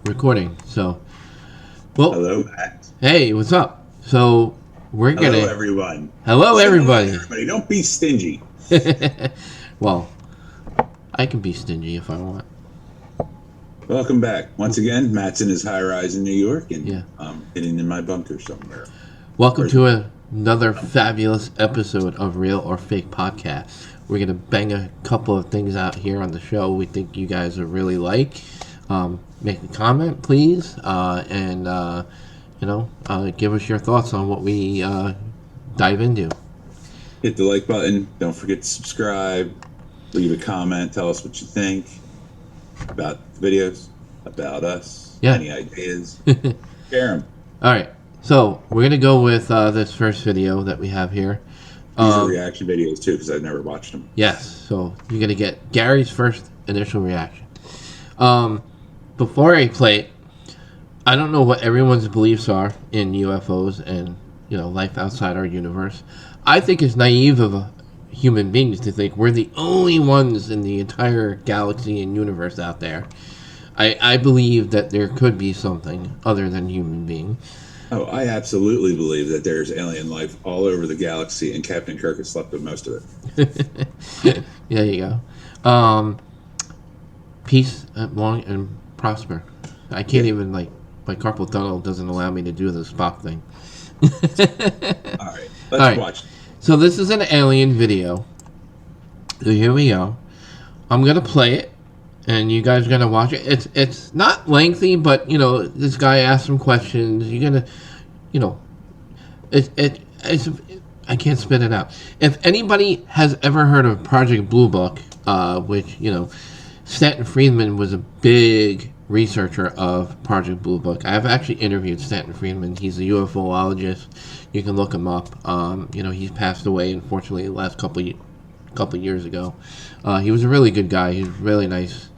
recording. So, well, Hello, Matt. hey, what's up? So, we're Hello, gonna. everyone. Hello, Say hello to everybody. everybody. Don't be stingy. Well, I can be stingy if I want. Welcome back. Once again, Matt's in his high rise in New York, and Yeah. I'm hidden in my bunker somewhere. Welcome Where's to another fabulous episode of Real or Fake Podcast. We're gonna bang a couple of things out here on the show we think you guys will really like. Make a comment, please, and give us your thoughts on what we dive into. Hit the like button. Don't forget to subscribe. Leave a comment. Tell us what you think about the videos, about us. Yeah. Any ideas? Share them. All right, so we're gonna go with this first video that we have here. These are reaction videos too, because I've never watched them. Yes, so you're gonna get Gary's first initial reaction. Before I play it, I don't know what everyone's beliefs are in UFOs and life outside our universe. I think it's naive of human beings to think we're the only ones in the entire galaxy and universe out there. I believe that there could be something other than human being. Oh, I absolutely believe that there's alien life all over the galaxy, and Captain Kirk has slept with most of it. There you go. Peace, long, and prosper. I can't even, my carpal tunnel doesn't allow me to do the Spock thing. All right, let's watch. So this is an alien video. So here we go. I'm going to play it, and you guys are going to watch it. It's not lengthy, but, this guy asked some questions. You're going to, it's I can't spit it out. If anybody has ever heard of Project Blue Book, which, Stanton Friedman was a big researcher of Project Blue Book. I've actually interviewed Stanton Friedman. He's a UFOologist. You can look him up. He's passed away, unfortunately, the last couple years ago. He was a really good guy. He was really nice.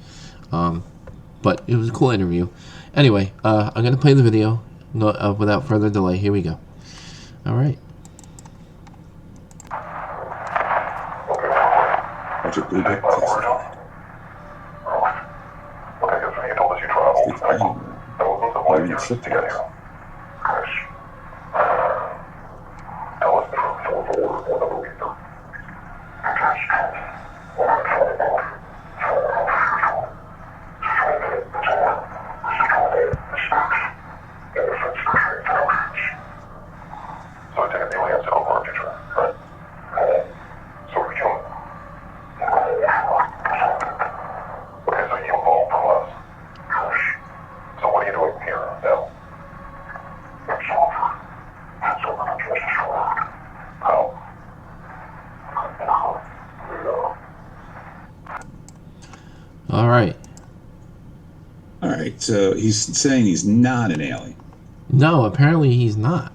But it was a cool interview. Anyway, I'm going to play the video without further delay. Here we go. All right. Project Blue Book. To get here. Chris, tell us the truth or the belief. So I take it the aliens don't work, right? So we're human. Okay, so you evolved from us. So what are you doing here now? How? All right. All right, so he's saying he's not an alien. No, apparently he's not.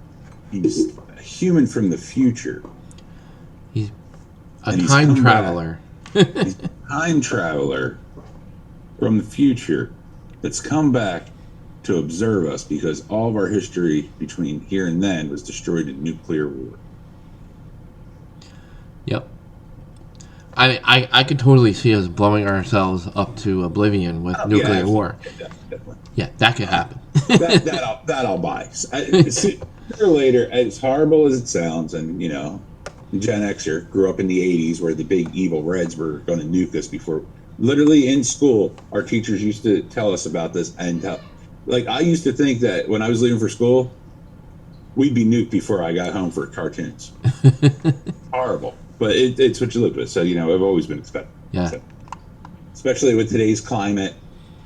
He's a human from the future. He's a time traveler. He's a time traveler from the future that's come back to observe us because all of our history between here and then was destroyed in nuclear war. Yep. I could totally see us blowing ourselves up to oblivion with nuclear war. Yeah, definitely. Yeah, that could happen. that I'll buy. Sooner or later, as horrible as it sounds, and Gen Xer grew up in the 80s where the big evil Reds were going to nuke us before. Literally in school, our teachers used to tell us about this, and I used to think that when I was leaving for school, we'd be nuked before I got home for cartoons. Horrible. But it's what you live with. So, I've always been expecting. Yeah. So, especially with today's climate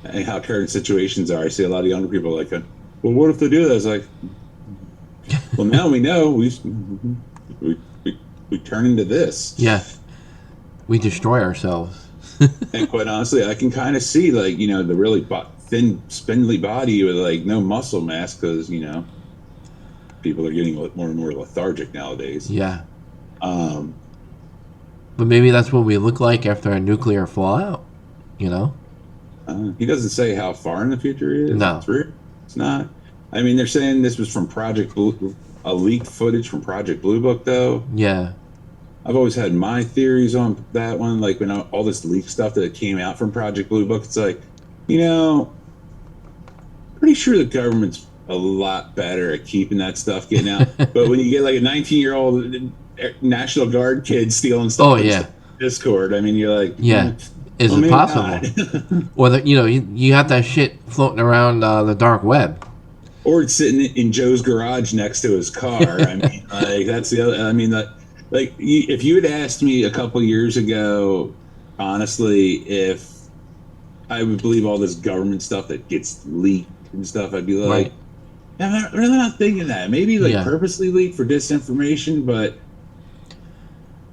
and how current situations are. I see a lot of younger people like, well, what if they do that? I was like, well, now we know. We turn into this. Yeah. We destroy ourselves. And quite honestly, I can kind of see, the really thin, spindly body with, no muscle mass because, people are getting more and more lethargic nowadays. Yeah. But maybe that's what we look like after a nuclear fallout, He doesn't say how far in the future it is. No. It's not. I mean, they're saying this was from Project Blue, a leaked footage from Project Blue Book, though. Yeah. I've always had my theories on that one. Like, when all this leak stuff that came out from Project Blue Book, it's like, sure the government's a lot better at keeping that stuff getting out. But when you get like a 19-year-old National Guard kid stealing stuff Oh in yeah, Discord, I mean, you're like, yeah. Is well, it maybe possible? not. Or that you have that shit floating around the dark web. Or it's sitting in Joe's garage next to his car. I mean, like that's the other. I mean, if you had asked me a couple years ago, honestly, if I would believe all this government stuff that gets leaked and stuff, I'd be like, Right. I'm really not thinking that. Maybe like Yeah. purposely leaked for disinformation, but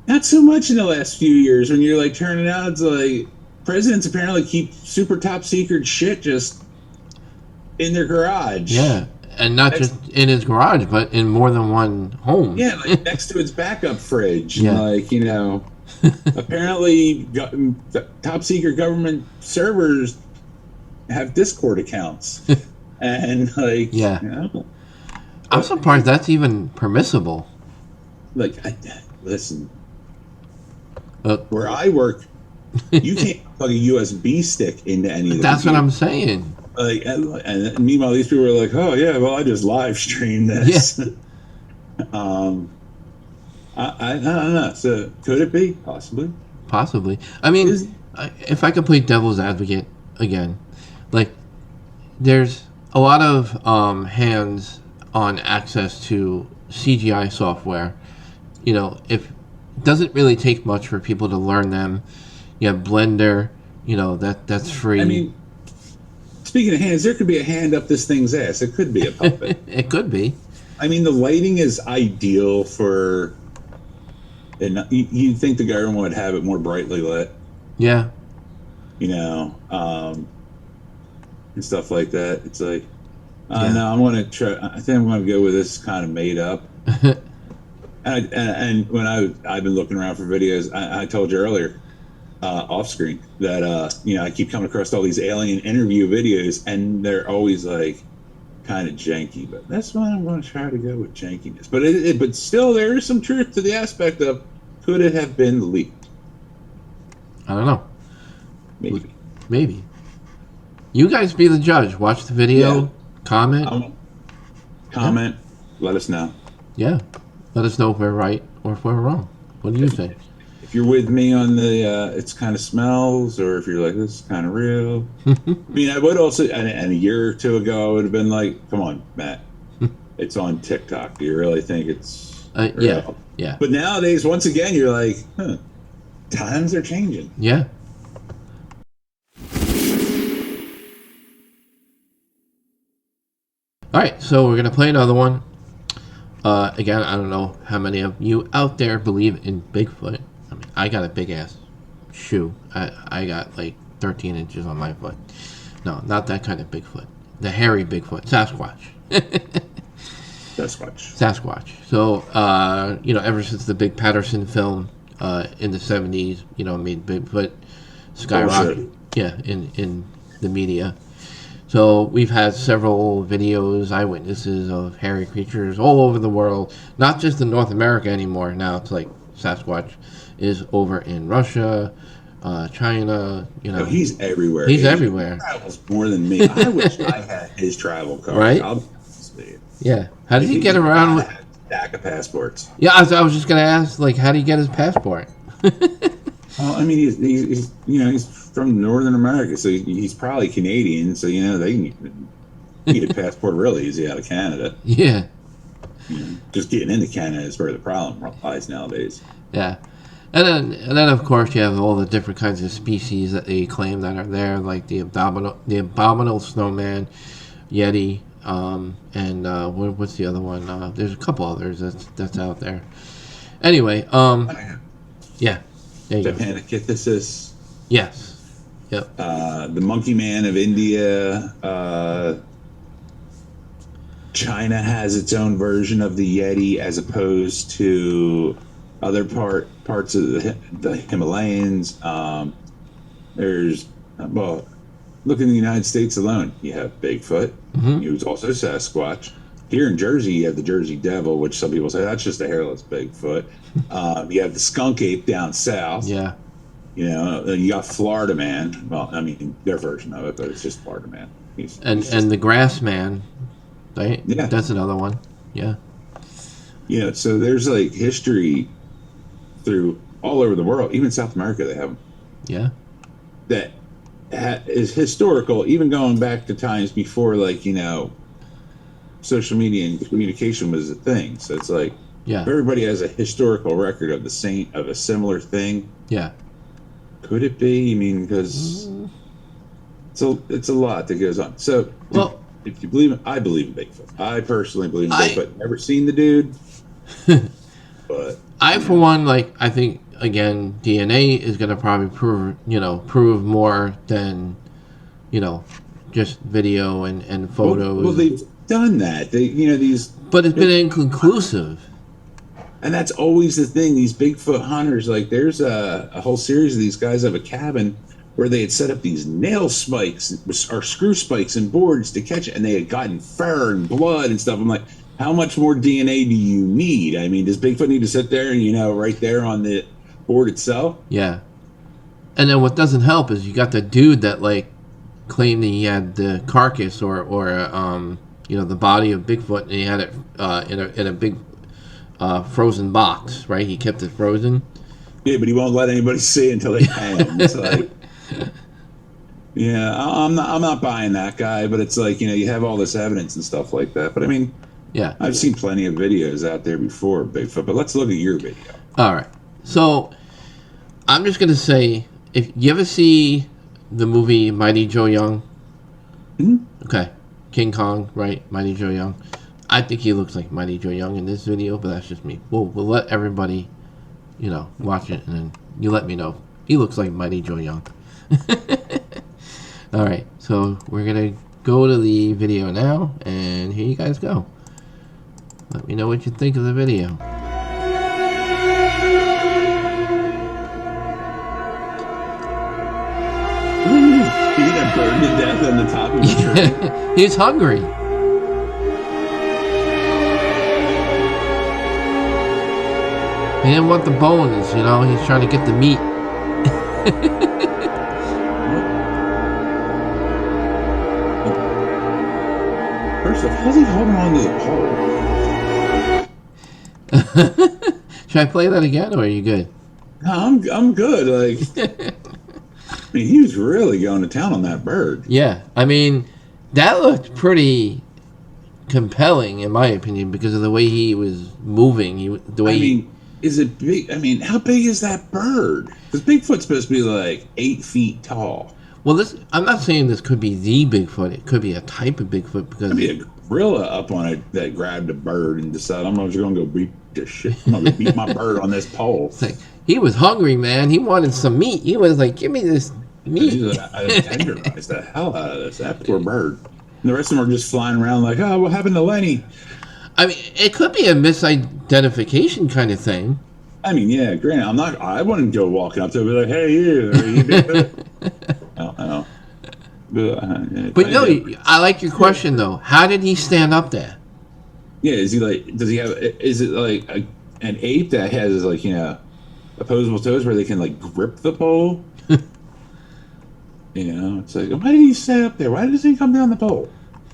not so much in the last few years. When you're like turning out, it's like presidents apparently keep super top secret shit just in their garage. Yeah, and not just in his garage, but in more than one home. Yeah, like next to its backup fridge. Yeah. Like, apparently top secret government servers have Discord accounts. And like, Yeah. I'm surprised that's even permissible. Like, listen, Uh, where I work, you can't plug a USB stick into any of the That's what computers. I'm saying. Like, and meanwhile, these people are like, "Oh yeah, well, I just live stream this." I don't know. So could it be possibly? Possibly. I mean, if I could play devil's advocate again, like there's a lot of hands on access to CGI software. If it doesn't really take much for people to learn them. You have Blender. That's free. I mean, speaking of hands, there could be a hand up this thing's ass. It could be a puppet. It could be. I mean, the lighting is ideal for. And you'd think the government would have it more brightly lit. Yeah. And stuff like that. It's like, Yeah. no, I'm going to try. I think I'm going to go with this kind of made up. and when I've been looking around for videos, I told you earlier, off screen, that I keep coming across all these alien interview videos, and they're always like kind of janky. But that's why I'm going to try to go with jankiness. But but still, there is some truth to the aspect of could it have been leaked? I don't know. Maybe. You guys be the judge. Watch the video. Yeah. Comment. Comment. Let us know. Yeah. Let us know if we're right or if we're wrong. What do you think? If you're with me on the it's kind of smells, or if you're like, this is kind of real. I mean, I would also, and a year or two ago, I would have been like, come on, Matt, it's on TikTok. Do you really think it's real? Yeah. But nowadays, once again, you're like, times are changing. Yeah. All right, so we're going to play another one. Again, I don't know how many of you out there believe in Bigfoot. I mean, I got a big-ass shoe. I got like 13 inches on my foot. No, not that kind of Bigfoot. The hairy Bigfoot. Sasquatch. Sasquatch. So, ever since the Big Patterson film in the 70s, made Bigfoot skyrocket. Yeah, in the media. So we've had several videos, eyewitnesses of hairy creatures all over the world, not just in North America anymore. Now it's like Sasquatch is over in Russia, China. No, he's everywhere. He's everywhere. He travels more than me. I wish I had his travel card. Right? I'll be honest with you. Yeah. How does he get around? I have a stack of passports. Yeah, I was just gonna ask, like, how do you get his passport? Well, I mean, he's from Northern America, so he's probably Canadian. So they can get a passport really easy out of Canada. Yeah. Just getting into Canada is where the problem lies nowadays. Yeah. And then of course you have all the different kinds of species that they claim that are there, like the abominable snowman, Yeti, and what's the other one? There's a couple others that's out there. Anyway, yeah. There you go. Japanakithysis. Yes. Yep. The monkey man of India. China has its own version of the Yeti as opposed to other parts of the Himalayas. There's, look in the United States alone. You have Bigfoot. He was also Sasquatch. Here in Jersey, you have the Jersey Devil, which some people say that's just a hairless Bigfoot. You have the skunk ape down south. Yeah. You got Florida Man. Well, I mean, their version of it, but it's just Florida Man. And the Grass Man, right? Yeah. That's another one. Yeah. So there's like history through all over the world, even South America. They have them Yeah. that is historical, even going back to times before, like social media and communication was a thing. So it's like Yeah. if everybody has a historical record of a similar thing. Yeah. Could it be? I mean, because it's a lot that goes on. So, Well, if you believe I believe in Bigfoot. I personally believe in I- Bigfoot. Never seen the dude, but I for one, like, I think again DNA is going to probably prove more than just video and photos. well, they've done that. They, these, but it's been inconclusive. and that's always the thing. These Bigfoot hunters, like, there's a whole series of these guys have a cabin where they had set up these nail spikes or screw spikes and boards to catch it, and they had gotten fur and blood and stuff. I'm like, how much more DNA do you need? I mean, does Bigfoot need to sit there and right there on the board itself? Yeah. And then what doesn't help is you got the dude that like claimed that he had the carcass or the body of Bigfoot, and he had it in a big frozen box, right? He kept it frozen. Yeah, but he won't let anybody see it until they hang him. It's like, yeah, I'm not buying that guy. But it's like, you have all this evidence and stuff like that. But I mean, Yeah. I've seen plenty of videos out there before Bigfoot. But let's look at your video. All right. So I'm just gonna say, if you ever see the movie Mighty Joe Young, okay, King Kong, right? Mighty Joe Young. I think he looks like Mighty Joe Young in this video, but that's just me. We'll let everybody, watch it, and then you let me know. He looks like Mighty Joe Young. All right, so we're gonna go to the video now, and here you guys go. Let me know what you think of the video. He got burned to death on the top of the tree. He's hungry. He didn't want the bones, he's trying to get the meat. First off, how's he holding on to the pole? Should I play that again, or are you good? No, I'm good. Like, I mean, he was really going to town on that bird. Yeah, I mean, that looked pretty compelling, in my opinion, because of the way he was moving. Is it big? I mean, how big is that bird? Because Bigfoot's supposed to be like 8 feet tall. Well, I'm not saying this could be the Bigfoot. It could be a type of Bigfoot because Could be a gorilla up on it that grabbed a bird and decided, I'm just going to go beat this shit. I'm going to beat my bird on this pole. It's like, he was hungry, man. He wanted some meat. He was like, give me this meat. I tenderized the hell out of this. That poor bird. And the rest of them are just flying around like, oh, what happened to Lenny? I mean, it could be a misidentification kind of thing. I mean, yeah, granted, I wouldn't go walking up to him and be like, hey, you, are you Bigfoot? I don't know. But no, I like your question, though. How did he stand up there? Yeah, is it like an ape that has, like, opposable toes where they can, like, grip the pole? It's like, why did he stay up there? Why doesn't he come down the pole?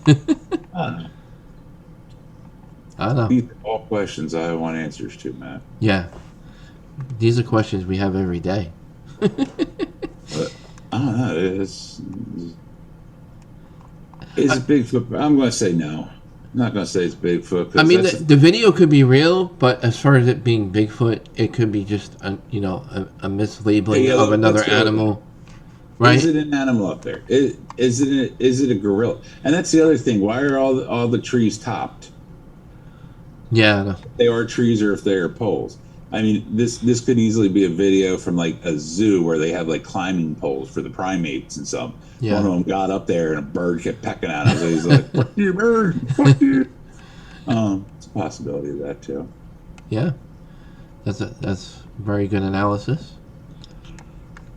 I don't know. I don't know. These are all questions I want answers to, Matt. Yeah. These are questions we have every day. But I don't know. Is it Bigfoot? I'm going to say no. I'm not going to say it's Bigfoot. I mean, the video could be real, but as far as it being Bigfoot, it could be just a mislabeling of another animal. Right? Is it an animal up there? Is it a gorilla? And that's the other thing. Why are all the trees topped? Yeah. If they are trees or if they are poles. I mean, this could easily be a video from like a zoo where they have like climbing poles for the primates and some. Yeah. One of them got up there and a bird kept pecking at him. So he's like, "Fuck you, bird! Fuck you!" It's a possibility of that too. Yeah. That's very good analysis.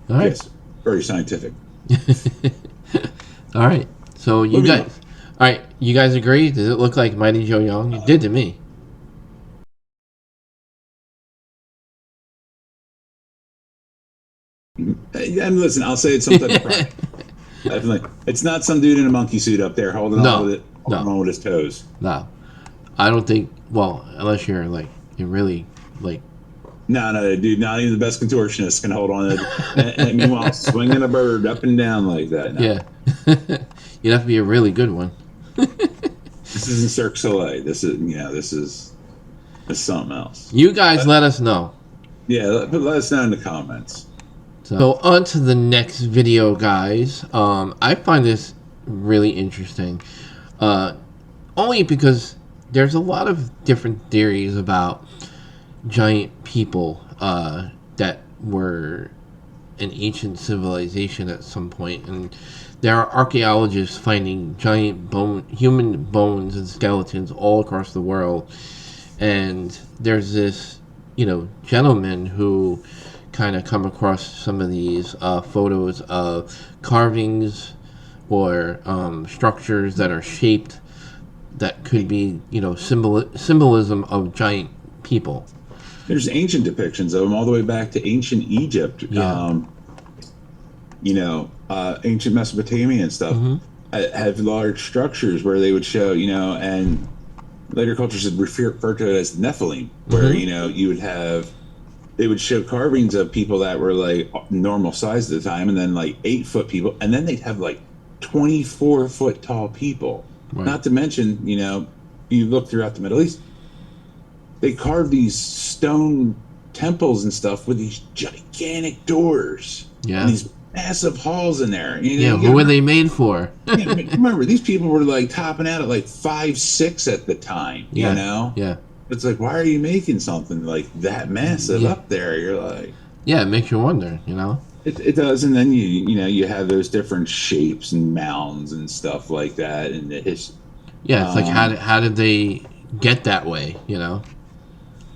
All right. Yes, very scientific. All right. So you guys agree? Does it look like Mighty Joe Young? It did to me. And listen, I'll say it's some type of Definitely. It's not some dude in a monkey suit up there holding on with it, holding on with his toes. No, I don't think. Well, unless you're like you're really like. No, dude. Not even the best contortionist can hold on to it. And meanwhile, swinging a bird up and down like that. No. Yeah, you'd have to be a really good one. This isn't Cirque du Soleil. This is something else. You guys let us know. Yeah, let us know in the comments. So on to the next video, guys. I find this really interesting. Only because there's a lot of different theories about giant people that were an ancient civilization at some point, and there are archaeologists finding giant human bones and skeletons all across the world. And there's this, gentleman who kind of come across some of these photos of carvings or structures that are shaped that could be, symbolism of giant people. There's ancient depictions of them all the way back to ancient Egypt. Yeah. Ancient Mesopotamia and stuff have large structures where they would show, and later cultures would refer to it as Nephilim, where, you would have, they would show carvings of people that were like normal size at the time, and then like 8-foot people, and then they'd have like 24-foot tall people. Right. Not to mention, you look throughout the Middle East, they carve these stone temples and stuff with these gigantic doors. Yeah. And these massive halls in there. Who were they made for? Remember, these people were like topping out at like 5'6" at the time. Yeah. Yeah. It's like, why are you making something like that massive up there? You're like, yeah, it makes you wonder. It does, and then you have those different shapes and mounds and stuff like that, and it's like how did they get that way?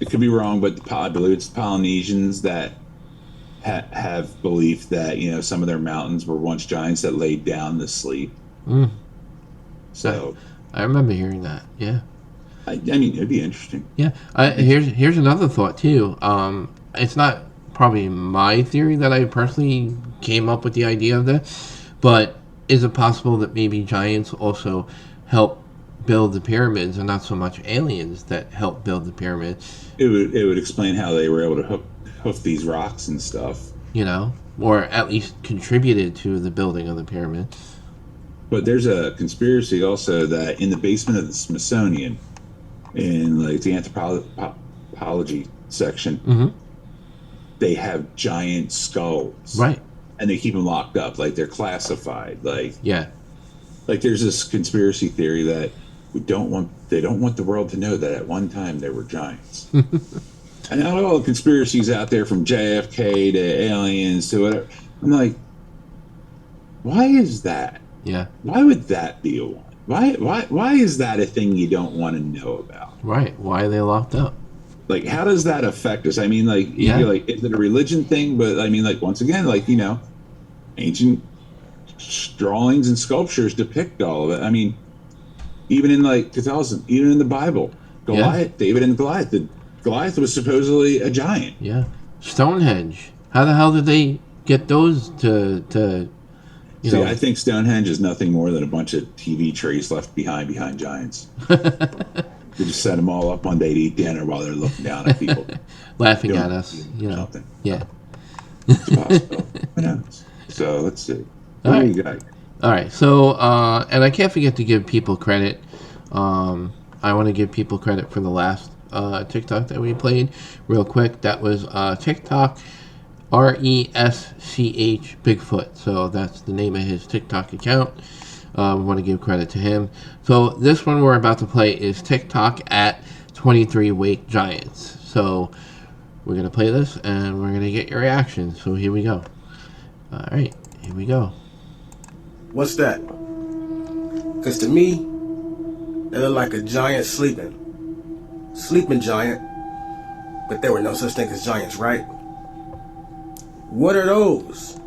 It could be wrong, but I believe it's Polynesians that have belief that some of their mountains were once giants that laid down to sleep. So I remember hearing that. Yeah, I mean, it'd be interesting. Yeah, here's another thought too. It's not probably my theory that I personally came up with the idea of this, but is it possible that maybe giants also help build the pyramids and not so much aliens that help build the pyramids? It would explain how they were able to hoof these rocks and stuff. Or at least contributed to the building of the pyramids. But there's a conspiracy also that in the basement of the Smithsonian, in like the anthropology section, they have giant skulls. Right. And they keep them locked up, like they're classified. Like there's this conspiracy theory that they don't want the world to know that at one time there were giants. And not all the conspiracies out there, from JFK to aliens to whatever. I'm like, why is that? Yeah. Why would that be a one? Why is that a thing you don't want to know about? Right. Why are they locked up? Like, how does that affect us? I mean, like, you're like, is it a religion thing? But I mean, like, once again, like, ancient drawings and sculptures depict all of it. I mean, even in like Catholicism, even in the Bible, Goliath, David and Goliath. Goliath was supposedly a giant. Yeah. Stonehenge. How the hell did they get those to See, I think Stonehenge is nothing more than a bunch of TV trays left behind giants. They just set them all up one day to eat dinner while they're looking down at people. Laughing at us, Something. Yeah. It's possible. Who knows? So, let's see. What do you got? All right. So, and I can't forget to give people credit. I want to give people credit for the last TikTok that we played real quick. That was TikTok RESCH Bigfoot. So that's the name of his TikTok account. We want to give credit to him. So this one we're about to play is TikTok at 23 Wake Giants. So we're going to play this and we're going to get your reaction. So here we go. All right, here we go. What's that? Because to me, they look like a giant sleeping giant, but there were no such thing as giants, right? What are those?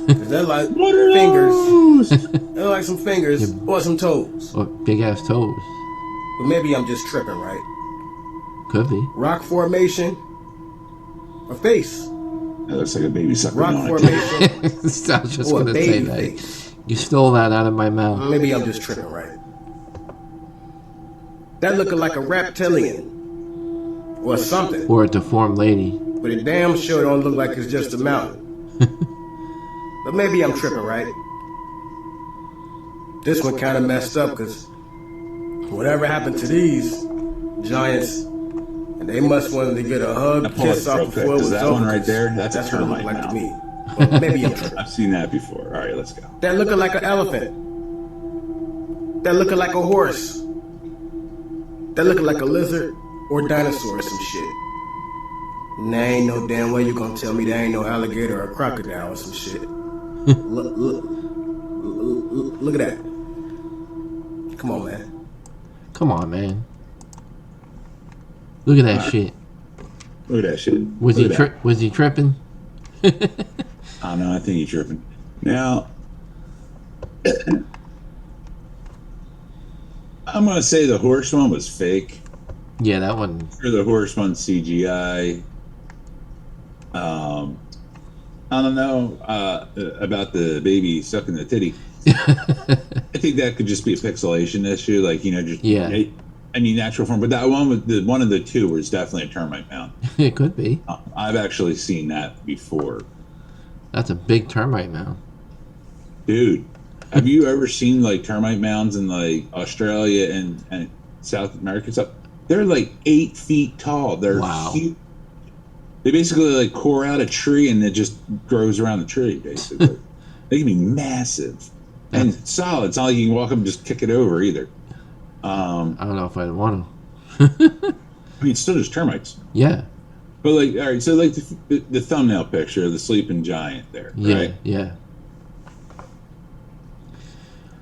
'Cause they're like fingers. They're like some fingers or some toes. Or big ass toes. But maybe I'm just tripping, right? Could be. Rock formation. A face. That looks like a baby sucking Rock on formation. I was just or going a to say baby that. face. You stole that out of my mouth. Maybe I'm just tripping, right? That looking like a reptilian. Or something. Or a deformed lady. But it damn sure don't look like it's just a mountain. But maybe I'm tripping, right? This one kind of messed up, because whatever happened to these giants, and they must wanted to get a hug, kiss off before it was that over. one right there, that's a what it termite looked like to mound. me. But maybe I'm tripping. I've seen that before. All right, let's go. That looking like an elephant. That looking like a horse. That looking like a lizard or dinosaur or some shit. And there ain't no damn way you gonna tell me there ain't no alligator or crocodile or some shit. Look at that. Come on, man. Come on, man. Look at that shit. Look at that shit. Was he tripping? I don't know. I think he's tripping. Now, I'm gonna say the horse one was fake. Yeah, that one. Or the horse one CGI. I don't know about the baby sucking the titty. I think that could just be a pixelation issue, like, you know, just natural form. But that one with one of the two was definitely a termite mound. It could be. I've actually seen that before. That's a big termite mound. Dude, have you ever seen like termite mounds in like Australia and South America stuff? They're like 8 feet tall. They're huge. They basically like core out a tree and it just grows around the tree, basically. They can be massive and solid. It's not like you can walk up and just kick it over either. I don't know if I'd want to. I mean, it's still just termites. Yeah. But like, all right, so like the thumbnail picture of the sleeping giant there, right? Yeah.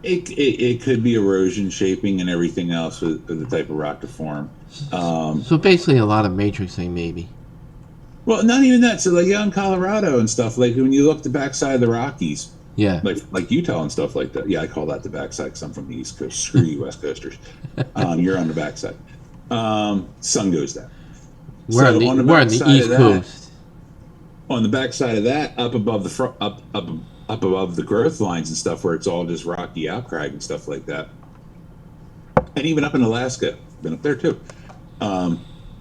It could be erosion, shaping, and everything else with the type of rock to form. So basically a lot of matrixing, maybe. Well, not even that. So like out in Colorado and stuff, like when you look the backside of the Rockies, like Utah and stuff like that. Yeah, I call that the backside because I'm from the East Coast. Screw you, West Coasters. You're on the backside. Sun goes down. We're on the East Coast. On the backside of that, up above the up above the growth lines and stuff, where it's all just rocky outcrag and stuff like that, and even up in Alaska, been up there too.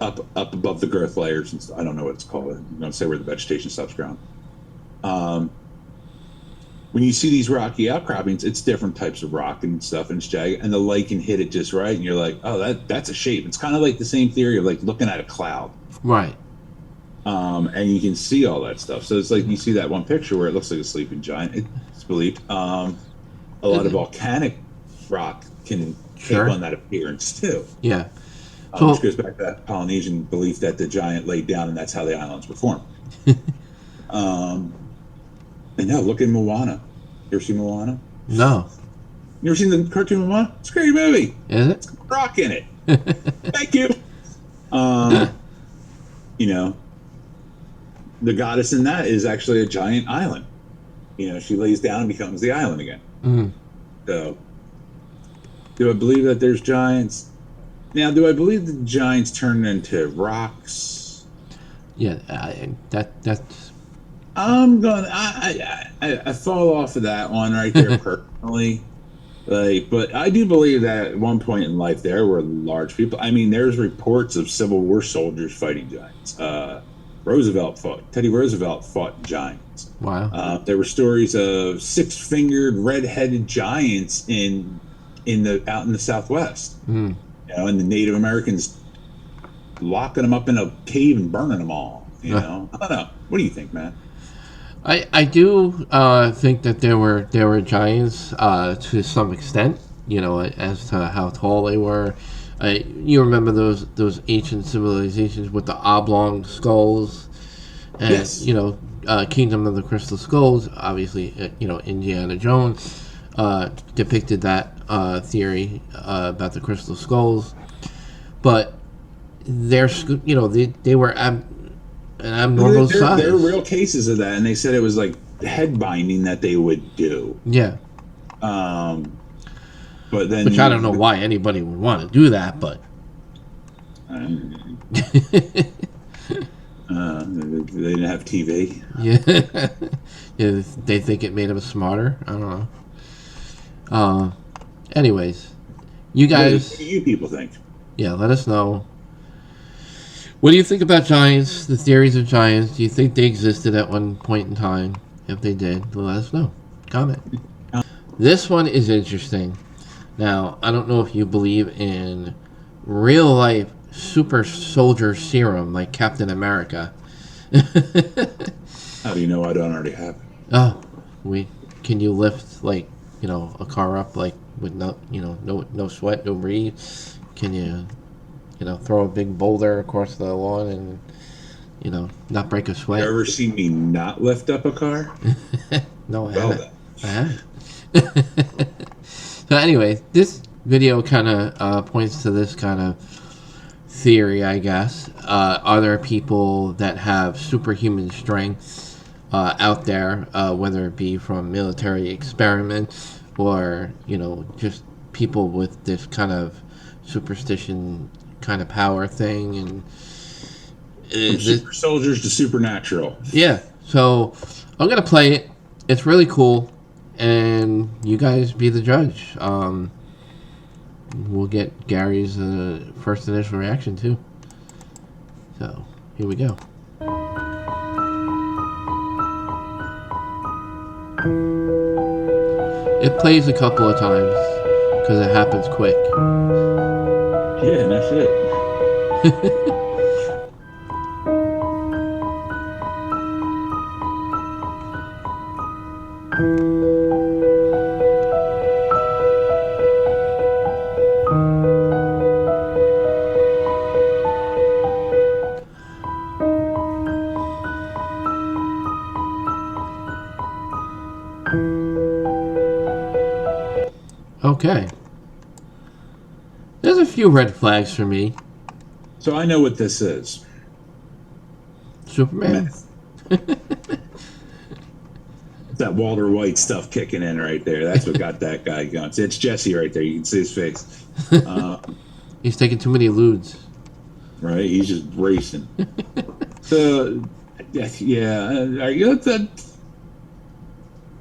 Up above the growth layers and stuff. I don't know what it's called. I'm going to say where the vegetation stops growing. When you see these rocky outcroppings, it's different types of rock and stuff, and it's jagged, and the light can hit it just right, and you're like, oh, that's a shape. It's kind of like the same theory of like looking at a cloud. Right. And you can see all that stuff. So it's like you see that one picture where it looks like a sleeping giant. It's believed. A lot of volcanic rock can take on that appearance too. Yeah. Which goes back to that Polynesian belief that the giant laid down and that's how the islands were formed. And now look at Moana. You ever seen Moana? No. You ever seen the cartoon Moana? It's a great movie. Is it? It's got rock in it. Thank you. You know, the goddess in that is actually a giant island. You know, she lays down and becomes the island again. Mm. So, do I believe that there's giants? Now, do I believe the giants turn into rocks? Yeah, that's. I fall off of that one right there personally. But I do believe that at one point in life there were large people. I mean, there's reports of Civil War soldiers fighting giants. Teddy Roosevelt fought giants. Wow. There were stories of 6-fingered, red-headed giants out in the Southwest. Mm. You know, and the Native Americans locking them up in a cave and burning them all. You know, I don't know. What do you think, man? I do think that there were giants to some extent. You know, as to how tall they were. You remember those ancient civilizations with the oblong skulls, and yes. You know, Kingdom of the Crystal Skulls. Obviously, you know, Indiana Jones depicted that theory about the crystal skulls, but they're, you know, they were an abnormal size. There were real cases of that, and they said it was like head binding that they would do. Yeah. But then, which I don't know why anybody would want to do that, but they didn't have TV. Yeah. Yeah, they think it made them smarter. I don't know. Anyways, you What do guys, you people think? yeah, let us know. What do you think about giants? The theories of giants? Do you think they existed at one point in time? If they did, let us know. Comment. This one is interesting. Now, I don't know if you believe in real life super soldier serum like Captain America. How do you know I don't already have it? Oh, can you lift like a car up like with no no sweat, no breathe? Can you throw a big boulder across the lawn and not break a You sweat? ever seen me not lift up a car? No, I Well, haven't. I haven't. So anyway, this video kind of points to this kind of theory, I guess. Are there people that have superhuman strength out there, whether it be from military experiments or just people with this kind of superstition kind of power thing? And from super soldiers to supernatural. yeah, so I'm gonna play it. It's really cool, and you guys be the judge. We'll get Gary's first initial reaction too. So here we go. It plays a couple of times because it happens quick. Yeah, and that's it. Okay. There's a few red flags for me. So I know what this is. Superman. Meth. That Walter White stuff kicking in right there. That's what got that guy going. It's Jesse right there. You can see his face. He's taking too many ludes. Right? He's just racing. So, yeah.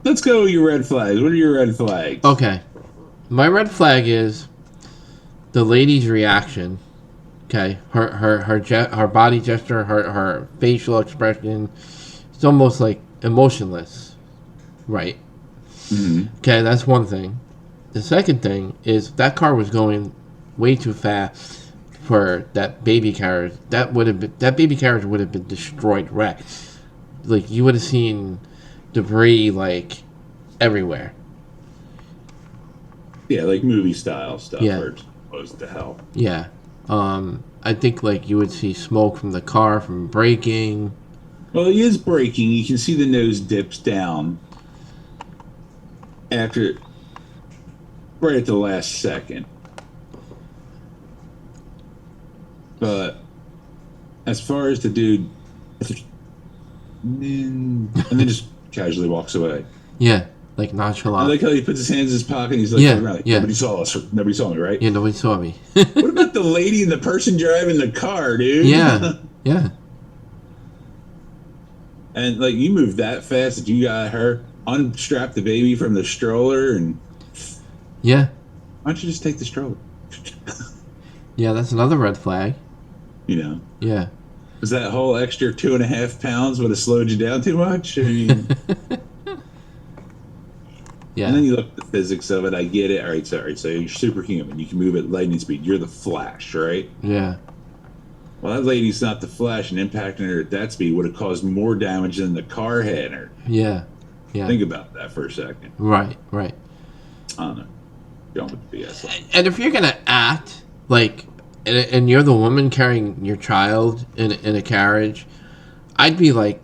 Let's go with your red flags. What are your red flags? Okay. My red flag is the lady's reaction. Okay. Her body gesture, her facial expression. It's almost like emotionless. Right. Mm-hmm. Okay, that's one thing. The second thing is that car was going way too fast for that baby carriage. That baby carriage would have been destroyed, wrecked. Like you would have seen debris like everywhere. Yeah, like movie style stuff. Yeah. Where it's close to hell. Yeah. I think like you would see smoke from the car from braking. Well, he is braking. You can see the nose dips down after, right at the last second. But as far as the dude, and then just casually walks away. Yeah, like I nonchalant. like how he puts his hands in his pocket and he's like, Yeah, looking around like, yeah. nobody saw us. Nobody saw me, right? Yeah, nobody saw me. What about the lady and the person driving the car, dude? Yeah, yeah. And like you moved that fast that you got her unstrap the baby from the stroller, and Yeah. why don't you just take the stroller? Yeah, that's another red flag. You know, Yeah. was that whole extra 2.5 pounds would have slowed you down too much? I mean, Yeah. and then you look at the physics of it. I get it. All right, so you're superhuman. You can move at lightning speed. You're the Flash, right? Yeah. Well, that lady's not the Flash, and impacting her at that speed would have caused more damage than the car had her. Yeah. Yeah. Think about that for a second. Right, right. I don't know. Going with the BS. And if you're gonna act like, and you're the woman carrying your child in a carriage, I'd be like,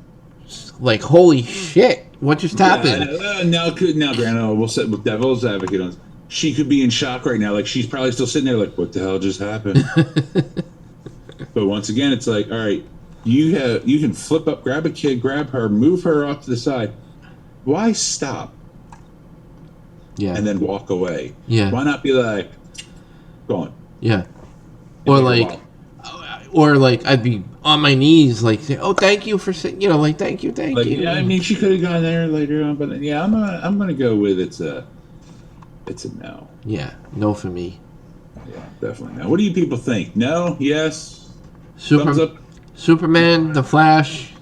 holy shit, what just happened? Now, Grandma, we'll set with devil's advocate on. She could be in shock right now. Like she's probably still sitting there, like, what the hell just happened? But once again, it's like, all right, you can flip up, grab a kid, grab her, move her off to the side. Why stop? Yeah. And then walk away. Yeah. Why not be like, go on? Yeah. Or like, I'd be on my knees, like, say, oh, thank you for, thank you. Like, you. yeah, I mean, she could have gone there later on, but yeah, I'm gonna go with it's It's a no. Yeah, no for me. Yeah, definitely no. What do you people think? No? Yes? Thumbs Super, up? Superman, The Flash,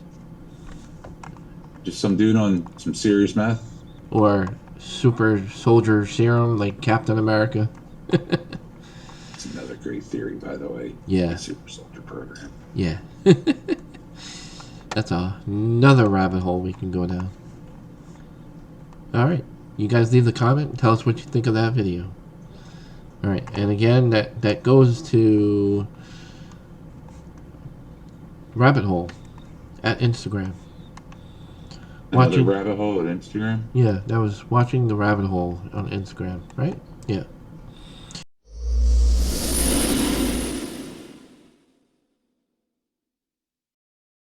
Just some dude on some serious meth? or Super Soldier Serum like Captain America. It's another great theory, by the way. Yeah. Super Soldier Program. Yeah. That's another rabbit hole we can go down. All right. You guys leave the comment and tell us what you think of that video. All right. And again, that goes to Rabbit Hole at Instagram. Another rabbit hole at Instagram? Yeah, that was watching the rabbit hole on Instagram, right? Yeah.